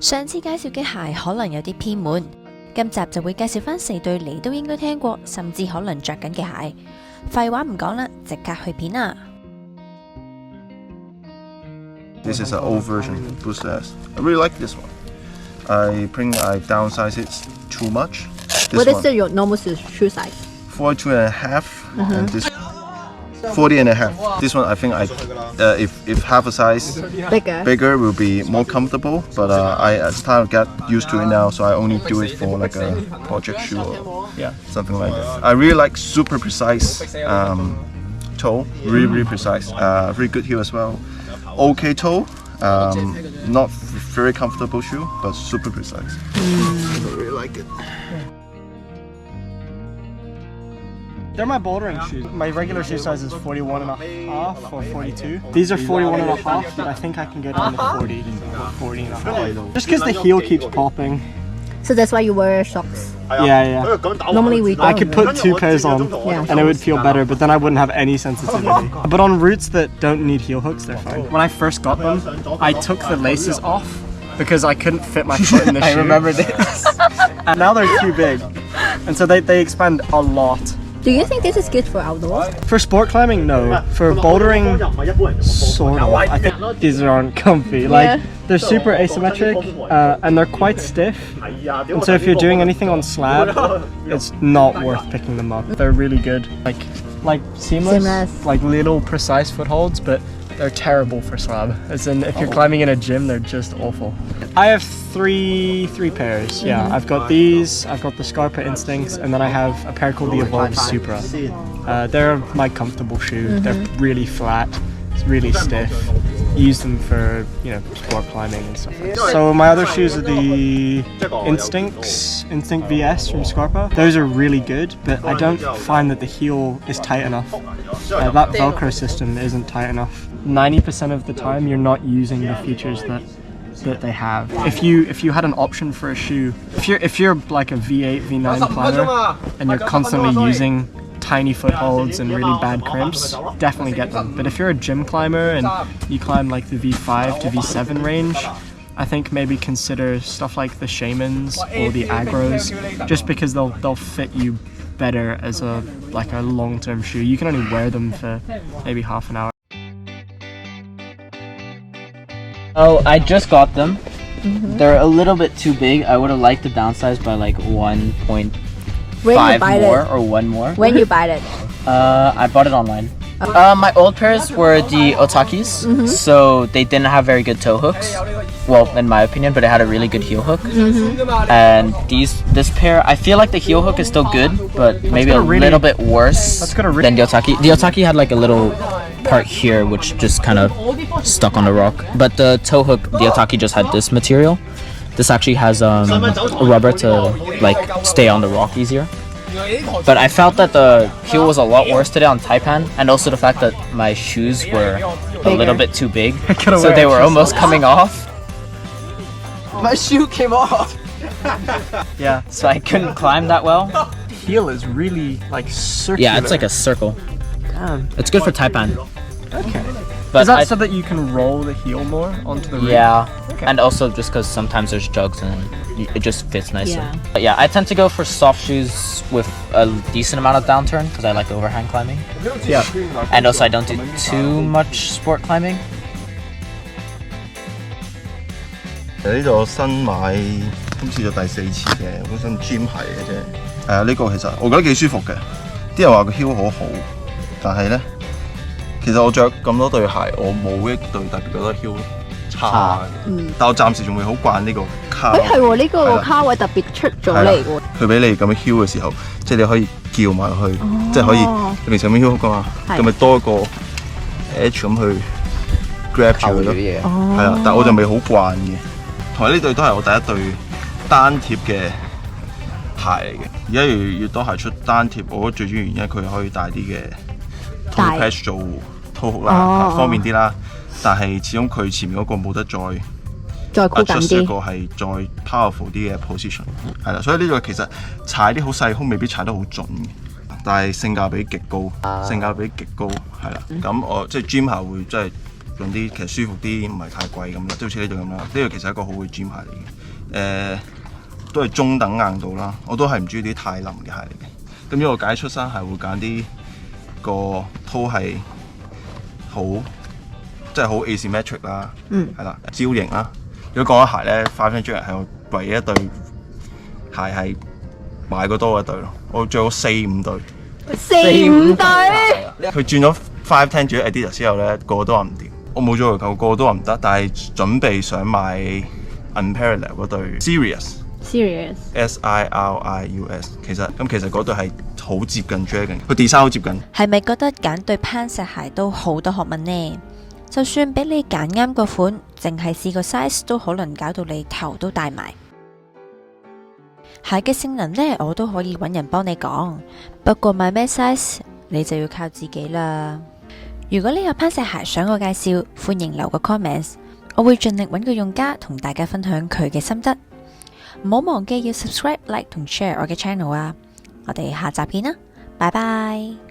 上次介紹嘅鞋可能有啲偏門，今集就會介紹返4對你都應該聽過，甚至可能着緊嘅鞋。廢話唔講啦，即刻去片啦！ This is an old version Booster S. I really like this one. I downsize it too much. What is your normal shoe size? 42.5 and this 40.5. This one I think if half a size bigger will be more comfortable, but I kind of get used to it now, so I only do it for like a project shoe or something like that. I really like super precise toe, really precise, really good heel as well. Okay toe, not very comfortable shoe, but super precise. I really like it. They're my bouldering shoes. My regular shoe size is 41.5 or 42. These are 41.5, but I think I can go down to 40 or 40.5. Just because the heel keeps popping. So that's why you wear socks? Yeah. Normally we don't. I could put 2 pairs on and it would feel better, but then I wouldn't have any sensitivity. But on routes that don't need heel hooks, they're fine. When I first got them, I took the laces off because I couldn't fit my foot in the shoe. I remember this. And now they're too big. And so they expand a lot. Do you think this is good for outdoors? For sport climbing, no. For bouldering, sort of. I think these aren't comfy. Like, they're super asymmetric and they're quite stiff. And so if you're doing anything on slab, it's not worth picking them up. They're really good. Like seamless, like little precise footholds, but they're terrible for slab. As in, if you're climbing in a gym, they're just awful. I have three pairs. Yeah, I've got these. I've got the Scarpa Instincts, and then I have a pair called the Evolv Supra. They're my comfortable shoe. They're really flat. It's really stiff. Use them for sport climbing and stuff like that. So my other shoes are the Instinct VS from Scarpa. Those are really good, but I don't find that the heel is tight enough. That Velcro system isn't tight enough. 90% of the time you're not using the features that they have. If you had an option for a shoe, if you're like a V8, V9 climber and you're constantly using tiny footholds and really bad crimps, definitely get them. But if you're a gym climber and you climb like the V5 to V7 range, I think maybe consider stuff like the Shamans or the Agros, just because they'll fit you better as a long-term shoe. You can only wear them for maybe half an hour. Oh, I just got them. They're a little bit too big. I would have liked to downsize by like 1.5 more or 1 more. When you buy it? I bought it online. My old pairs were the Otakis, so they didn't have very good toe hooks. Well, in my opinion, but it had a really good heel hook. And this pair, I feel like the heel hook is still good, but maybe a little bit worse than the Otaki. The Otaki had like a little part here which just kind of stuck on the rock, but the toe hook, the Otaki just had this material. This actually has rubber to like stay on the rock easier. But I felt that the heel was a lot worse today on Taipan, and also the fact that my shoes were a little bit too big, so they were almost coming off. My shoe came off! Yeah. So I couldn't climb that well. The heel is really like circular. Yeah, it's like a circle. Damn. It's good for Taipan. Okay. But is that so that you can roll the heel more onto the rim? Yeah, okay. And also just because sometimes there's jugs and it just fits nicely. Yeah. But yeah, I tend to go for soft shoes with a decent amount of downturn because I like overhang climbing. Yeah. And also I don't do too much sport climbing. 呢度我新買，今次就第4次嘅，本身 gym 鞋嘅啫。呢個其實我覺得幾舒服嘅。啲人話個 heel 好好，但係咧，其實我着咁多對鞋，我冇一對特別覺得 heel 差嘅。但我暫時仲未好慣呢個卡。係喎，呢個卡位特別出咗嚟喎。佢俾你咁樣 heel 嘅時候，即係你可以叫埋落去，即係可以你平時咁樣 heel 噶嘛，咁咪多一個 edge 咁去 grab 住佢咯。係啊，但我就未好慣嘅。同埋呢對都係我第一對單貼嘅鞋嚟嘅。而家越多鞋出單貼，我覺得最主要原因佢可以大啲嘅 toe patch 做 toe hook 啦，方便啲啦。但係始終佢前面嗰個冇得再箍緊啲，一個係再 powerful 啲嘅 position， 係啦。所以呢個其實踩啲好細空未必踩得好準嘅，但係性價比極高，係啦。咁我即係 gym 鞋會真係用啲其實舒服啲，唔係太貴咁啦，即係好似呢度咁啦。呢個其實係一個好嘅 gym 鞋嚟嘅，都係中等硬度啦。我都係唔中意啲太腍嘅鞋嚟嘅。咁如果我揀出衫係會揀啲個 toe 係好即係好 asymmetric 啦，係啦，焦型啦。如果講起鞋咧，5 Junior 係我唯一一對鞋係買過多一對咯。我最好4-5對。4-5對。佢轉咗510轉咗 Adidas 之後咧，個個都話唔掂。我冇咗個個個都話唔得，但係準備想買 Unparalleled 嗰對 Sirius SIRIUS。其實嗰對係好接近 Dragon， 個 design 好接近。係咪覺得揀對攀石鞋都好多學問呢？就算俾你揀啱個款，淨係試個 size 都可能搞到你頭都大埋。鞋嘅性能呢，我都可以揾人幫你講，不過買咩 size 你就要靠自己啦。如果你有攀石鞋想我介紹，歡迎留個 comments， 我會盡力揾個用家同大家分享佢嘅心得。唔好忘記要 subscribe、like 同 share 我嘅 channel 啊！我哋下集見啦，拜拜。